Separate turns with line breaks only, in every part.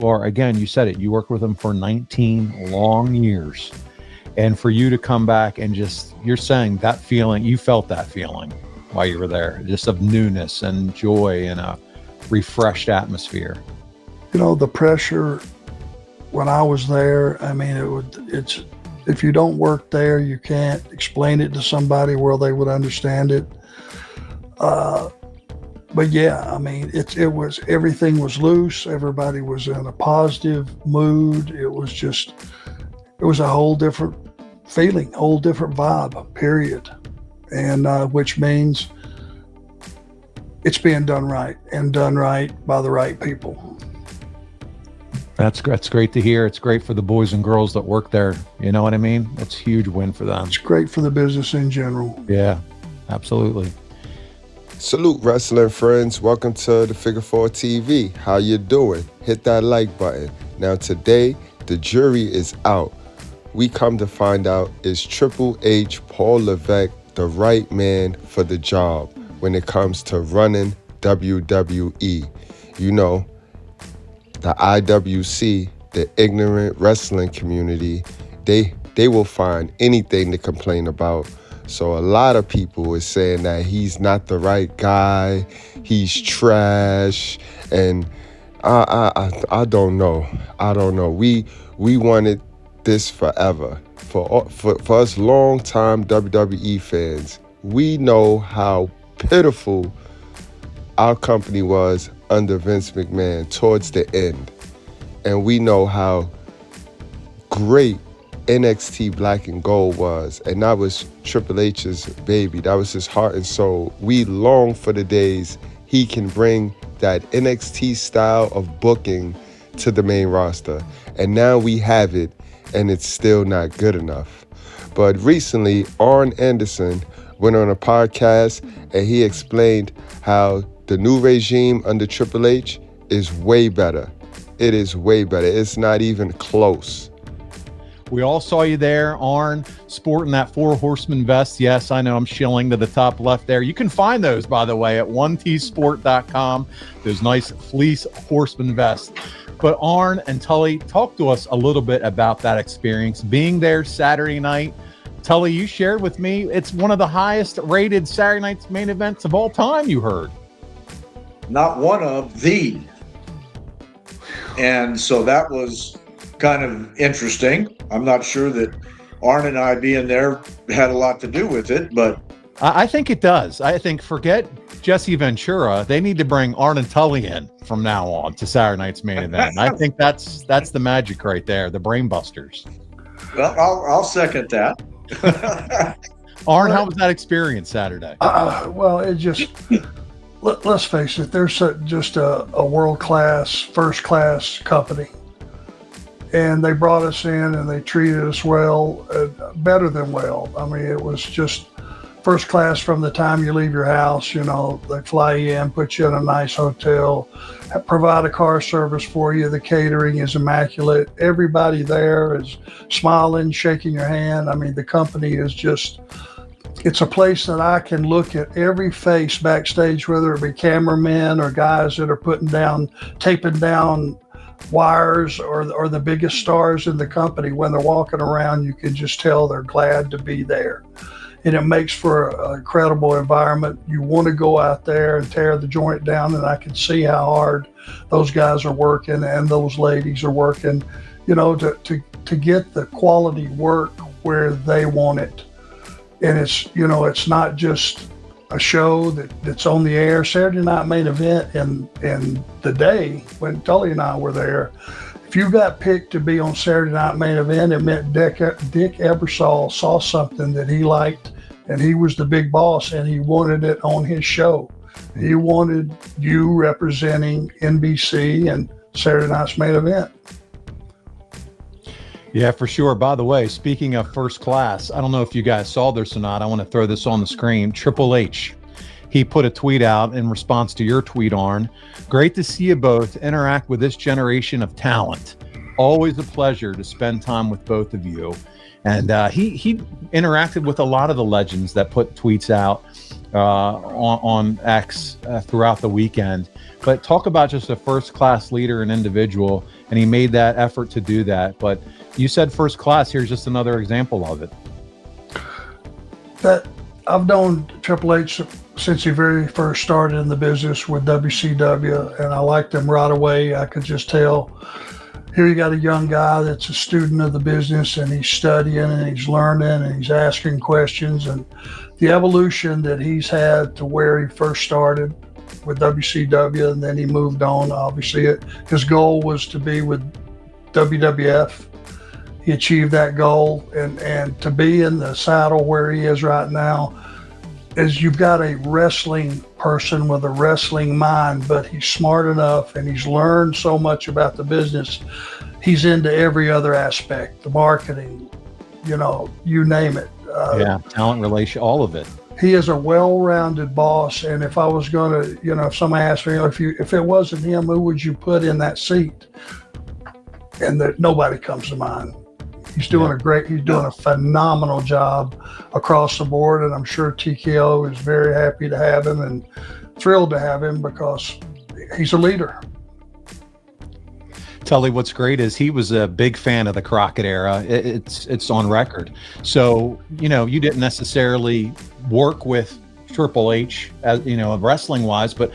Well, again, you said it. You worked with him for 19 long years. And for you to come back and just, you're saying that feeling, you felt that feeling while you were there, just of newness and joy and a refreshed atmosphere.
The pressure when I was there, I mean, it's, if you don't work there, you can't explain it to somebody where they would understand it. But yeah, I mean, it was, everything was loose. Everybody was in a positive mood. It was a whole different feeling, whole different vibe, period. And which means it's being done right, and done right by the right people.
That's great to hear. It's great for the boys and girls that work there. You know what I mean? It's a huge win for them.
It's great for the business in general.
Yeah, absolutely.
Salute, wrestling friends. Welcome to the Figure 4 TV. How you doing? Hit that like button. Now today, the jury is out. We come to find out, is Triple H Paul Levesque the right man for the job when it comes to running WWE? You know, the IWC, the ignorant wrestling community, they will find anything to complain about. So a lot of people is saying that he's not the right guy, he's trash, and I don't know. I don't know. We wanted this forever. For us long-time WWE fans, we know how pitiful our company was under Vince McMahon towards the end. And we know how great NXT Black and Gold was. And that was Triple H's baby. That was his heart and soul. We long for the days he can bring that NXT style of booking to the main roster. And now we have it, and it's still not good enough. But recently, Arn Anderson went on a podcast and he explained how the new regime under Triple H is way better. It is way better. It's not even close.
We all saw you there, Arn, sporting that 4 Horseman vest. Yes, I know I'm shilling to the top left there. You can find those, by the way, at 1tsport.com. Those nice fleece Horseman vests. But Arn and Tully, talk to us a little bit about that experience, being there Saturday night. Tully, you shared with me, it's one of the highest rated Saturday night's main events of all time, you heard.
Not one of, the. And so that was kind of interesting. I'm not sure that Arn and I being there had a lot to do with it, but
I think it does. I think, forget Jesse Ventura, they need to bring Arn and Tully in from now on to Saturday night's main event. I think that's the magic right there, the brain busters.
Well, I'll second that.
Arn, how was that experience Saturday?
Well, it just, let's face it, they're just a world-class, first-class company. And they brought us in and they treated us well, better than well. I mean, it was just first class from the time you leave your house. They fly you in, put you in a nice hotel, provide a car service for you. The catering is immaculate. Everybody there is smiling, shaking your hand. I mean, the company is just, it's a place that I can look at every face backstage, whether it be cameramen or guys that are taping down wires or the biggest stars in the company. When they're walking around, you can just tell they're glad to be there. And it makes for an incredible environment. You want to go out there and tear the joint down, and I can see how hard those guys are working and those ladies are working, to get the quality work where they want it. And it's not just a show that's on the air. Saturday night main event in the day when Tully and I were there, if you got picked to be on Saturday night main event, it meant Dick Ebersol saw something that he liked, and he was the big boss, and he wanted it on his show. He wanted you representing NBC and Saturday night's main event.
Yeah, for sure. By the way, speaking of first class, I don't know if you guys saw this or not. I want to throw this on the screen. Triple H, he put a tweet out in response to your tweet, Arn. Great to see you both interact with this generation of talent. Always a pleasure to spend time with both of you. And he interacted with a lot of the legends that put tweets out on X throughout the weekend. But talk about just a first-class leader and individual, and he made that effort to do that. But you said first class. Here's just another example of it.
That I've known Triple H since he very first started in the business with WCW, and I liked him right away. I could just tell. Here you got a young guy that's a student of the business, and he's studying and he's learning and he's asking questions, and the evolution that he's had to where he first started with WCW, and then he moved on. Obviously, his goal was to be with WWF. He achieved that goal, and to be in the saddle where he is right now is you've got a wrestling person with a wrestling mind, but he's smart enough and he's learned so much about the business. He's into every other aspect, the marketing, you name it.
Talent relation, all of it.
He is a well-rounded boss, and if I was going to, if somebody asked me, if it wasn't him, who would you put in that seat? And that nobody comes to mind. He's doing a phenomenal job across the board, and I'm sure TKO is very happy to have him and thrilled to have him because he's a leader.
Tully, what's great is he was a big fan of the Crockett era. It's on record. So, you didn't necessarily work with Triple H, as wrestling wise, but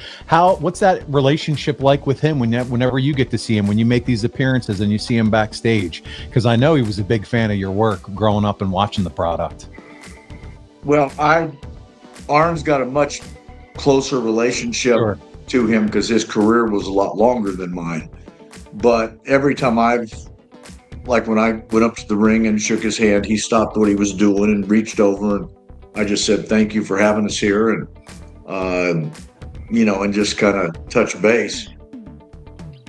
what's that relationship like with him whenever you get to see him, when you make these appearances and you see him backstage? Because I know he was a big fan of your work growing up and watching the product.
Well, Arn's got a much closer relationship to him because his career was a lot longer than mine. But every time when I went up to the ring and shook his hand, he stopped what he was doing and reached over, and I just said, thank you for having us here, and and just kind of touch base.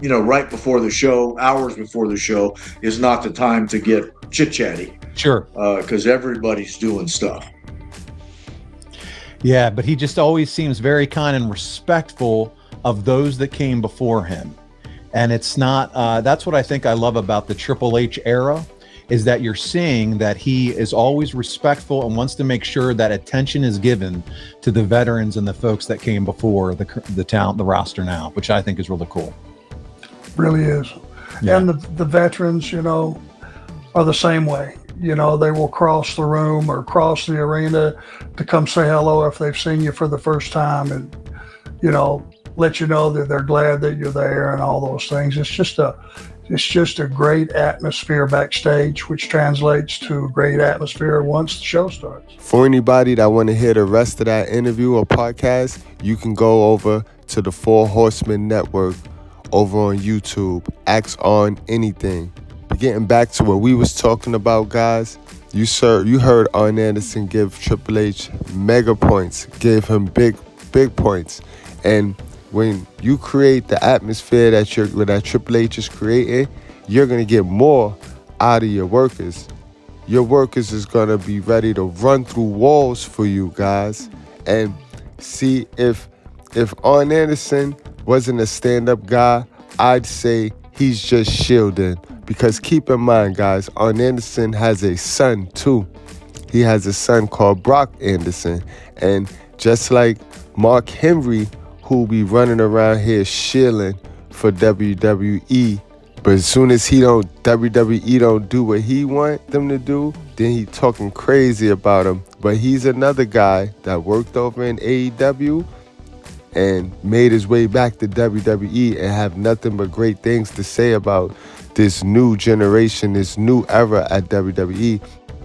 Right before the show, hours before the show is not the time to get chit-chatty.
Sure.
Because everybody's doing stuff.
Yeah, but he just always seems very kind and respectful of those that came before him. And it's not, that's what I think I love about the Triple H era, is that you're seeing that he is always respectful and wants to make sure that attention is given to the veterans and the folks that came before the talent, the roster now, which I think is really cool.
Really is. Yeah. And the veterans, are the same way. They will cross the room or cross the arena to come say hello if they've seen you for the first time, and, let you know that they're glad that you're there and all those things. It's just a great atmosphere backstage, which translates to a great atmosphere once the show starts.
For anybody that want to hear the rest of that interview or podcast, you can go over to the Four Horseman Network over on YouTube. Ask Arn anything. But getting back to what we was talking about, guys, you heard Arn Anderson give Triple H mega points, gave him big points. And when you create the atmosphere that Triple H is creating, you're going to get more out of your workers. Your workers is going to be ready to run through walls for you guys. And see, if Arn Anderson wasn't a stand-up guy, I'd say he's just shielding. Because keep in mind, guys, Arn Anderson has a son too. He has a son called Brock Anderson. And just like Mark Henry, who be running around here shilling for WWE, but as soon as WWE don't do what he want them to do, then he talking crazy about him. But he's another guy that worked over in AEW and made his way back to WWE and have nothing but great things to say about this new generation, this new era at WWE.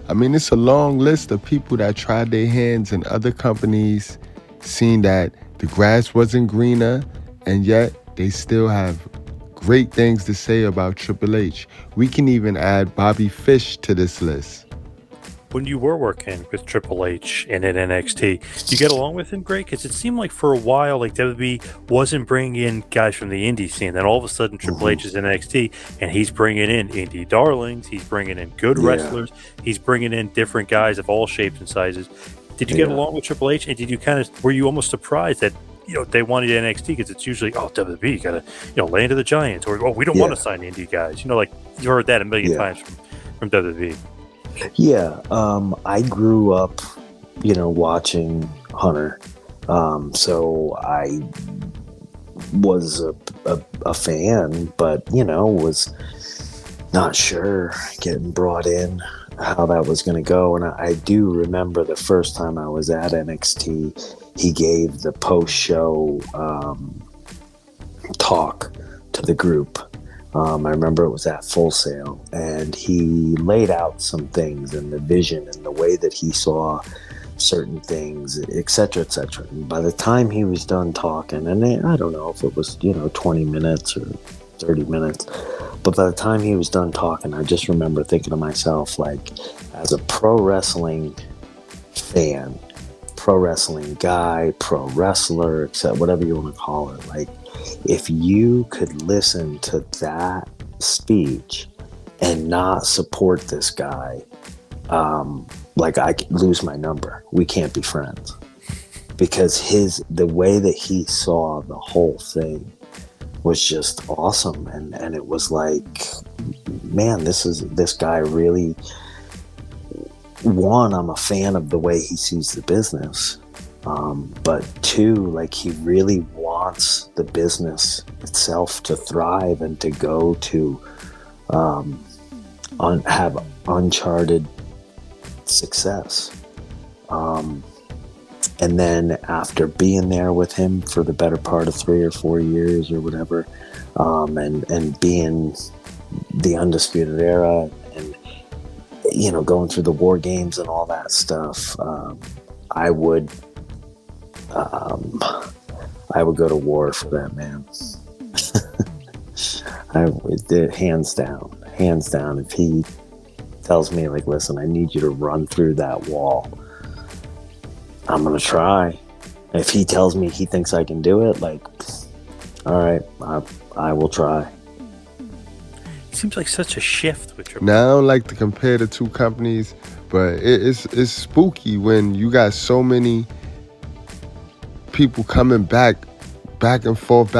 I mean, it's a long list of people that tried their hands in other companies, seen that the grass wasn't greener, and yet they still have great things to say about Triple H. We can even add Bobby Fish to this list.
When you were working with Triple H and at NXT, do you get along with him great? Because it seemed like for a while, like WWE wasn't bringing in guys from the indie scene. Then all of a sudden, Triple H is in NXT, and he's bringing in indie darlings. He's bringing in good wrestlers. He's bringing in different guys of all shapes and sizes. Did you get along with Triple H? And did you were you almost surprised that, they wanted NXT? Because it's usually, WWE, you got to, land of the Giants. Or, we don't want to sign indie guys. Like, you heard that a million times from WWE.
Yeah, I grew up, watching Hunter. So I was a fan, but, was not sure getting brought in how that was going to go. And I do remember the first time I was at NXT, he gave the post-show talk to the group. I remember it was at Full Sail, and he laid out some things and the vision and the way that he saw certain things, etc., etc. And by the time he was done talking, and I don't know if it was 20 minutes or 30 minutes, but by the time he was done talking, I just remember thinking to myself, like, as a pro wrestling fan, pro wrestling guy, pro wrestler, except whatever you want to call it, like, if you could listen to that speech and not support this guy, like, I could lose my number. We can't be friends, because the way that he saw the whole thing was just awesome. And it was like, man, this guy really, one, I'm a fan of the way he sees the business. But two, like, he really wants the business itself to thrive and to go to have uncharted success. And then after being there with him for the better part of 3 or 4 years or whatever, and being the Undisputed Era, and going through the War Games and all that stuff, I would go to war for that man. I would, hands down. If he tells me, like, listen, I need you to run through that wall, I'm gonna try. If he tells me he thinks I can do it, like, all right, I will try.
It seems like such a shift with Triple.
Now, I don't like to compare the two companies, but it's spooky when you got so many people coming back and forth,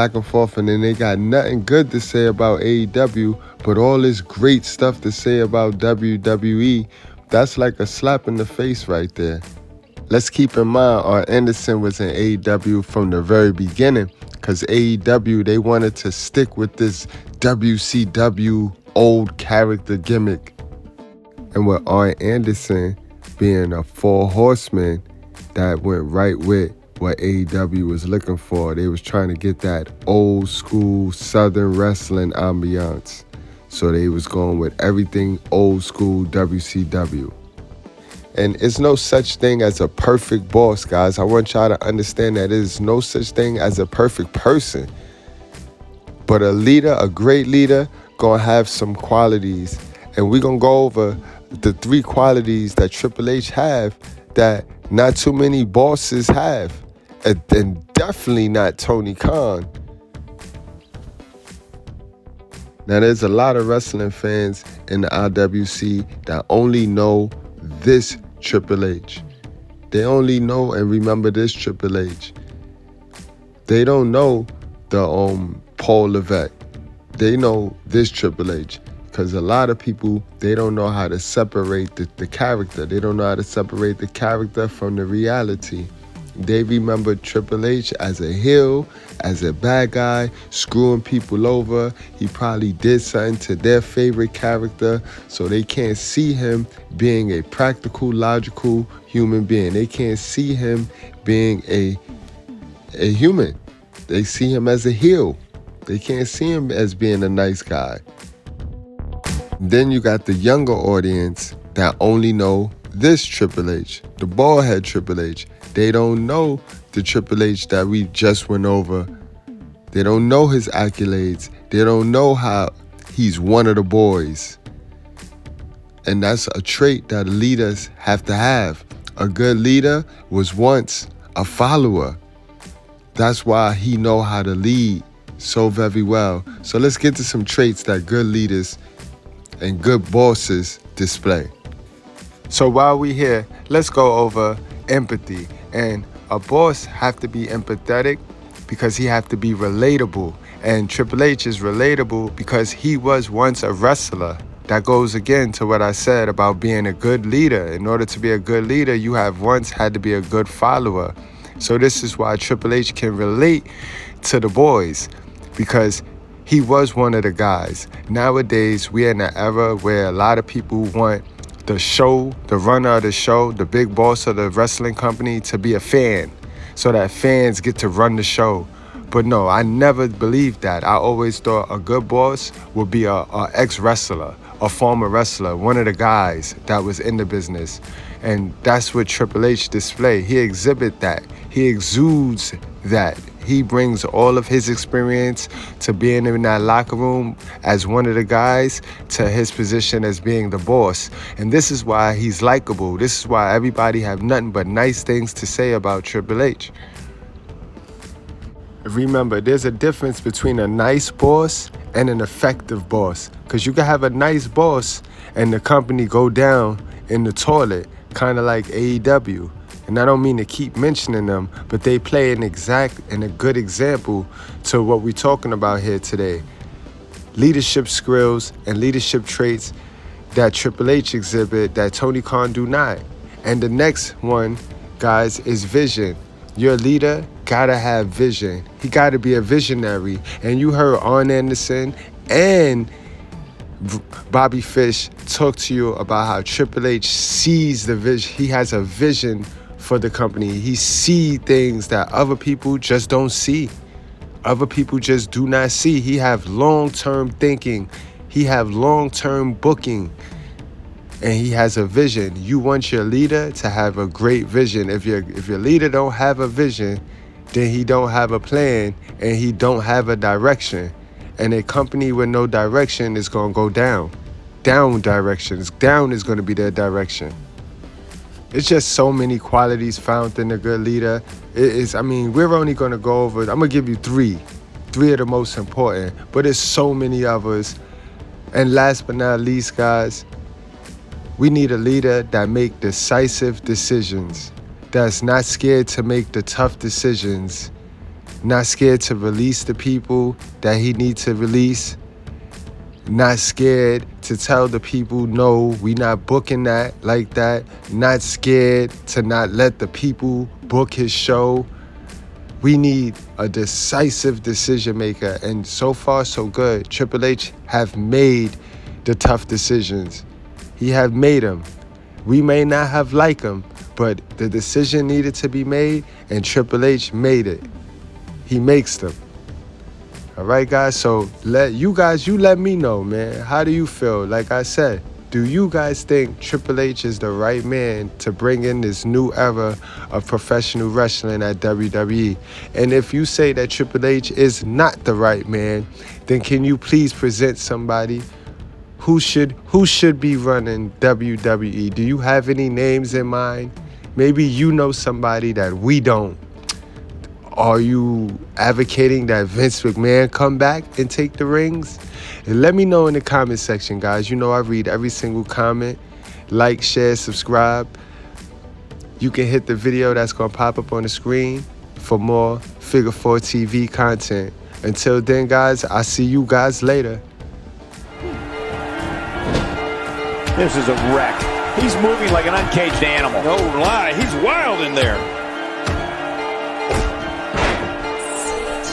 and then they got nothing good to say about AEW, but all this great stuff to say about WWE. That's like a slap in the face right there. Let's keep in mind, Arn Anderson was in AEW from the very beginning, because AEW, they wanted to stick with this WCW old character gimmick. And with Arn Anderson being a 4 Horseman, that went right with what AEW was looking for. They was trying to get that old school Southern wrestling ambiance. So they was going with everything old school WCW. And it's no such thing as a perfect boss, guys. I want y'all to understand that there's no such thing as a perfect person. But a leader, a great leader, gonna have some qualities. And we're gonna go over the 3 qualities that Triple H have that not too many bosses have. And definitely not Tony Khan. Now, there's a lot of wrestling fans in the IWC that only know this Triple H. They only know and remember this Triple H. They don't know the Paul Levesque. They know this Triple H. Because a lot of people, they don't know how to separate the character. They don't know how to separate the character from the reality. They remember Triple H as a heel, as a bad guy, screwing people over. He probably did something to their favorite character, so they can't see him being a practical, logical human being. They can't see him being a human. They see him as a heel. They can't see him as being a nice guy. Then you got the younger audience that only know this Triple H, the bald-head Triple H. They don't know the Triple H that we just went over. They don't know his accolades. They don't know how he's one of the boys. And that's a trait that leaders have to have. A good leader was once a follower. That's why he know how to lead so very well. So let's get to some traits that good leaders and good bosses display. So while we here, let's go over empathy. And a boss have to be empathetic because he have to be relatable. And Triple H is relatable because he was once a wrestler. that goes again to what I said about being a good leader. In order to be a good leader, you have once had to be a good follower. So this is why Triple H can relate to the boys, because he was one of the guys. Nowadays, we're in an era where a lot of people want the show, the runner of the show, the big boss of the wrestling company to be a fan, so that fans get to run the show. But no, I never believed that. I always thought a good boss would be a ex-wrestler, a former wrestler, one of the guys that was in the business. And that's what Triple H display. He exhibits that. He exudes that. He brings all of his experience to being in that locker room as one of the guys to his position as being the boss. And this is why he's likable. This is why everybody have nothing but nice things to say about Triple H. Remember, there's a difference between a nice boss and an effective boss. Because you can have a nice boss and the company go down in the toilet, kind of like AEW. And I don't mean to keep mentioning them, but they play an exact and a good example to what we're talking about here today. Leadership skills and leadership traits that Triple H exhibit that Tony Khan do not. And the next one, guys, is vision. Your leader gotta have vision. He gotta be a visionary. And you heard Arn Anderson and Bobby Fish talk to you about how Triple H sees the vision. He has a vision for the company. He sees things that other people just don't see. Other people just do not see. He have long-term thinking. He have long-term booking. And he has a vision. You want your leader to have a great vision. If your leader don't have a vision, then he don't have a plan and he don't have a direction. And a company with no direction is going to go down. Down directions. Down is going to be their direction. It's just so many qualities found in a good leader. We're only going to go over, I'm going to give you three of the most important, but there's so many others. And last but not least, guys, we need a leader that make decisive decisions, that's not scared to make the tough decisions, not scared to release the people that he needs to release, not scared to tell the people, no, we not booking that like that, not scared to not let the people book his show. We need a decisive decision maker, and so far so good. Triple H have made the tough decisions. He have made them. We may not have liked them, but the decision needed to be made, and Triple H made it. He makes them. All right, guys, so you let me know, man. How do you feel? Like I said, do you guys think Triple H is the right man to bring in this new era of professional wrestling at WWE? And if you say that Triple H is not the right man, then can you please present somebody who should be running WWE? Do you have any names in mind? Maybe you know somebody that we don't. Are you advocating that Vince McMahon come back and take the rings? And let me know in the comment section, guys. You know I read every single comment. Like, share, subscribe. You can hit the video that's going to pop up on the screen for more Figure 4 TV content. Until then, guys, I'll see you guys later.
This is a wreck. He's moving like an uncaged animal.
No lie, he's wild in there.